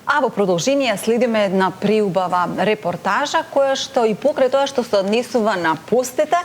А во продолжение следиме една преубава репортажа која што и покрај тоа што се однесува на постите,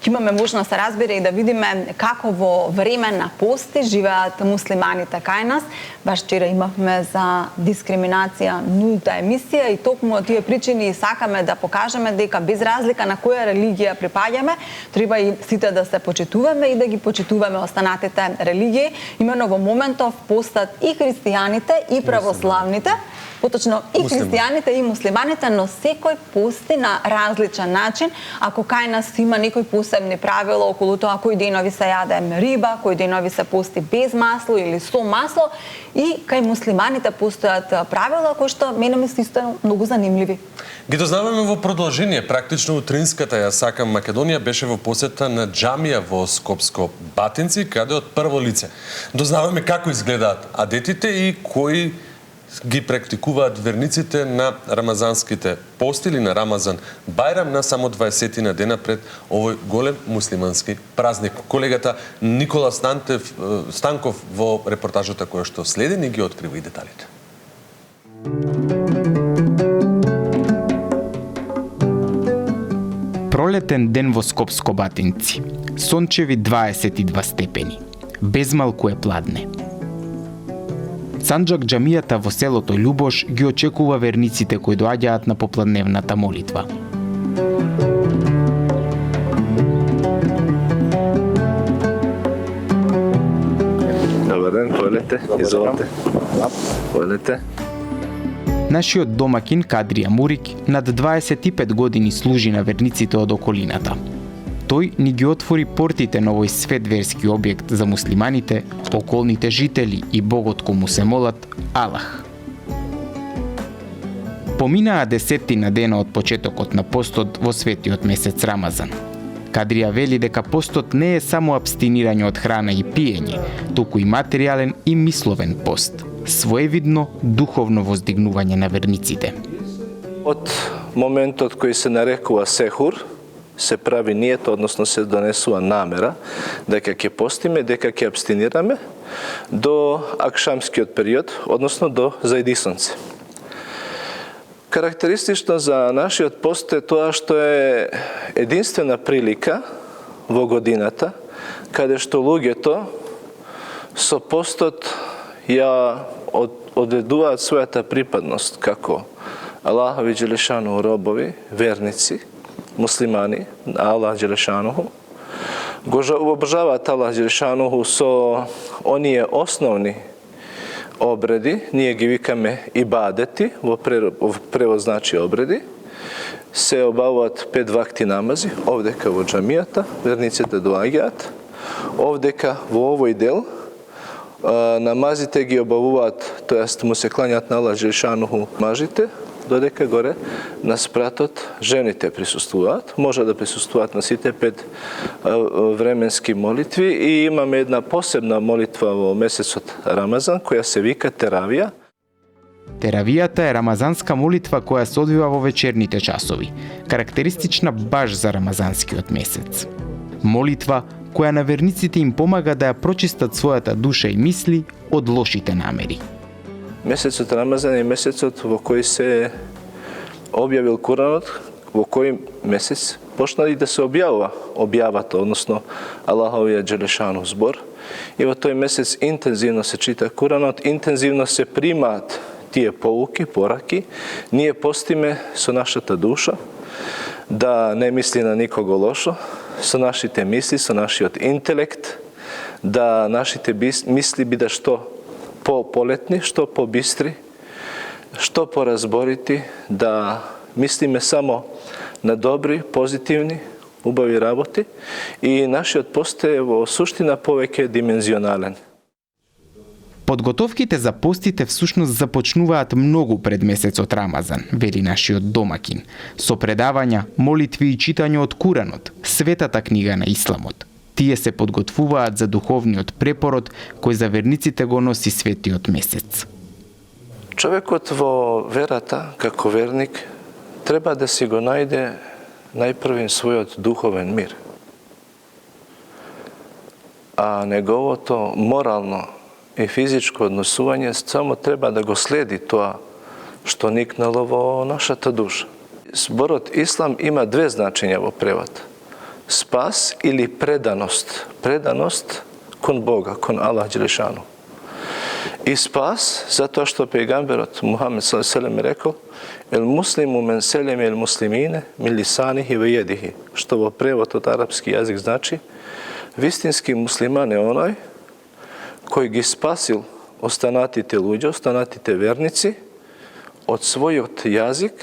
ќе имаме можност да се разбере и да видиме како во време на пости живеат муслиманите кај нас. Баш вчера имавме за дискриминација нулта емисија и токму од тие причини сакаме да покажеме дека без разлика на која религија припаѓаме, треба и сите да се почитуваме и да ги почитуваме останатите религии. Имено во моментов постат и христијаните и православните, поточно и христијаните и муслиманите, но секој пости на различен начин. Ако кај нас има некои посебни правила околу тоа кои денови се јаде риба, кои денови се пости без масло или со масло, и кај муслиманите постојат правила кои што мене ми се исто многу занимливи. Ги дознаваме во продолжение. Практично утринската Ја сакам Македонија беше во посета на џамија во Скопско Батинци, каде од прво лице дознаваме како изгледаат адетите и кои ги практикуваат верниците на рамазанските пости или на Рамазан Бајрам на само 20 на дена пред овој голем муслимански празник. Колегата Никола Станков во репортажата која што следи ни ги открива и деталите. Пролетен ден во Скопско Батинци. Сончеви 22 степени. Безмалку е пладне. Санџак џамијата во селото Љубош ги очекува верниците кои доаѓаат на попладневната молитва. Добар ден, поелете, изволите. Поелете. Нашиот домакин Кадрија Мурик над 25 години служи на верниците од околината. Тој ни ги отвори портите на овој светверски објект за муслиманите, околните жители и Богот кому се молат, Аллах. Поминаа десеттина дена од почетокот на постот во светиот месец Рамазан. Кадрија вели дека постот не е само абстинирање од храна и пиење, туку и материјален и мисловен пост, своевидно духовно воздигнување на верниците. Од моментот кој се нарекува сехур, се прави ниет, односно се донесува намера дека ќе постиме, дека ќе абстинираме до акшамскиот период, односно до зајди сонце. Карактеристично за нашиот пост е тоа што е единствена прилика во годината каде што луѓето со постот ја одредуваат својата припадност како Аллахови џелешану робови, верници, муслимани, Аллах џелешануху, го обожаваат Аллах џелешануху со оние основни обреди, ние ги викаме ибадети, во превод значи обреди, се обавуваат 5 вакти намази, овдека во џамијата, верниците доаѓаат, овдека во овој дел, намазите ги обавуваат, тоест му се клањаат на Аллах џелешануху мажите, додека горе на спратот жените присуствуваат. Може да присуствуваат на сите 5 временски молитви и имаме една посебна молитва во месецот Рамазан која се вика теравија. Теравијата е рамазанска молитва која се одвива во вечерните часови, карактеристична баш за рамазанскиот месец. Молитва која на верниците им помага да ја прочистат својата душа и мисли од лошите намери. Месецот Рамазан е месецот во кој се објавил Куранот, во кој месец почна и да се објавата, односно Аллаховиот џелешану збор. И во тој месец интензивно се чита Куранот, интензивно се примаат тие поуки, пораки. Ние постиме со нашата душа, да не мисли на никого лошо, со нашите мисли, со нашиот интелект, да нашите мисли бидат што по-полетни, што по-бистри, што по-разборити, да мислиме само на добри, позитивни, убави работи и нашиот пост е во суштина повеќе димензионален. Подготовките за постите всушност започнуваат многу пред месецот Рамазан, вели нашиот домакин, со предавања, молитви и читање од Куранот, светата книга на Исламот. Тие се подготвуваат за духовниот препород кој за верниците го носи светиот месец. Човекот во верата, како верник, треба да си го најде најпрвен својот духовен мир. А неговото морално и физичко однесување само треба да го следи тоа што никнало во нашата душа. Зборот Ислам има две значења во превод. Спас или преданост. Преданост кон Бога, кон Аллах Джелешану. И спас, затоа што пејгамберот Мухамед ﷺ рекол: "Ел муслиму мен селеме ел муслимине мин лисанихи ва једихи", што во превод од арапски јазик значи: вистински муслиман е оној кој ги спасил останатите луѓе, останатите верници од својот јазик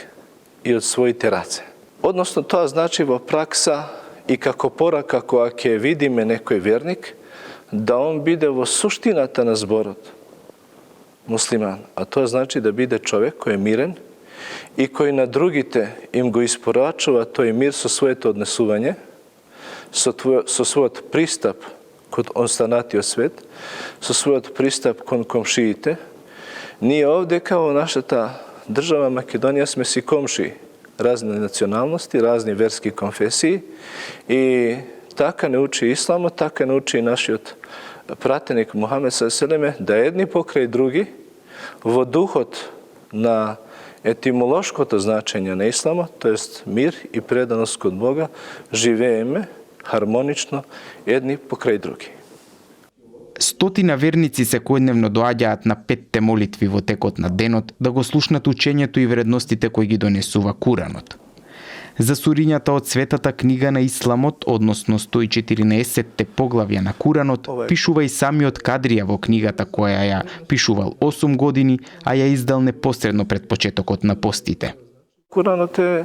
и од своите раце. Односно, тоа значи во пракса и како порака кога ќе видиме некој верник, да он биде во суштината на зборот муслиман. А тоа значи да биде човек кој е мирен и кој на другите им го испорачува тој мир со своето однесување, со својот пристап кон останатиот свет, со својот пристап кон комшиите. Ние овде, као нашата држава Македонија, сме си комшии, разни националности, разни верски конфесии, и така не учи Исламот, така не учи и нашиот пратеник Мухамед ﷺ, да едни покрај други, во духот на етимолошкото значење на Исламот, тоест мир и преданост кон Бога, живееме хармонично едни покрај други. Стотина верници секојдневно доаѓаат на 5 молитви во текот на денот да го слушнат учењето и вредностите кои ги донесува Куранот. За сурињата од Светата книга на Исламот, односно 114 поглавја на Куранот, пишува и самиот Кадрија во книгата која ја пишувал 8 години, а ја издал непосредно пред почетокот на постите. Куранот е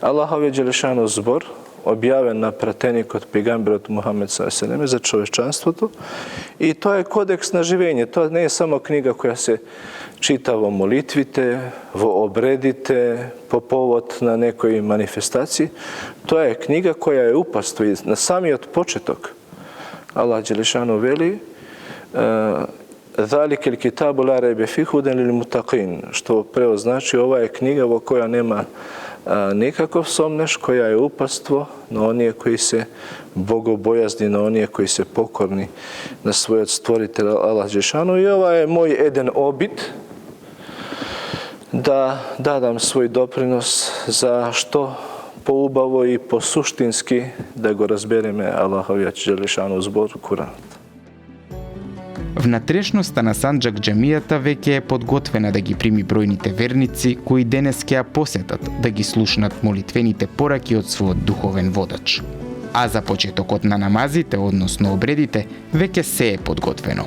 Аллаховиот Джелешанов збор, објавен на пратеникот пејгамберот Мухамед ﷺ за човечанството, и тоа е кодекс на живење. Тоа не е само книга која се чита во молитвите, во обредите, по повод на некои манифестации. Тоа е книга која е упатство и на самиот почеток. Аллах Джелешану вели: "Заликел китабу ла райбе фиҳи ҳуден лил мутақин", што превод значи ова е книга во која нема никаков сомнеш, која е упатство на оние кои се богобојазни, на оние кои се покорни на својот створител Аллах Джелешану. И ова е мој еден обид да дадам свој допринос за што поубаво и посуштински да го разбереме Аллаховиот Джелешану збор Куранот. Внатрешноста на Санџак џамијата веќе е подготвена да ги прими бројните верници кои денес ќе ја посетат да ги слушнат молитвените пораки од својот духовен водач. А за почетокот на намазите, односно обредите, веќе се е подготвено.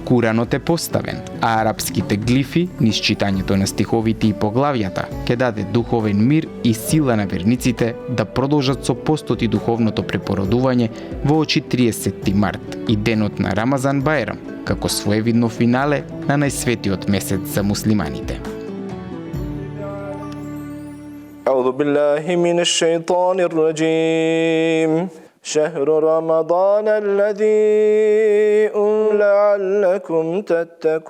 Куранот е поставен, а арапските глифи, низ читањето на стиховите и поглавјата, ќе даде духовен мир и сила на верниците да продолжат со постот и духовното препородување воочи 30 март и денот на Рамазан Бајрам, како своевидно финале на најсветиот месец за муслиманите. أعوذ بالله من الشيطان الرجيم شهر رمضان الذي لعلكم تتقون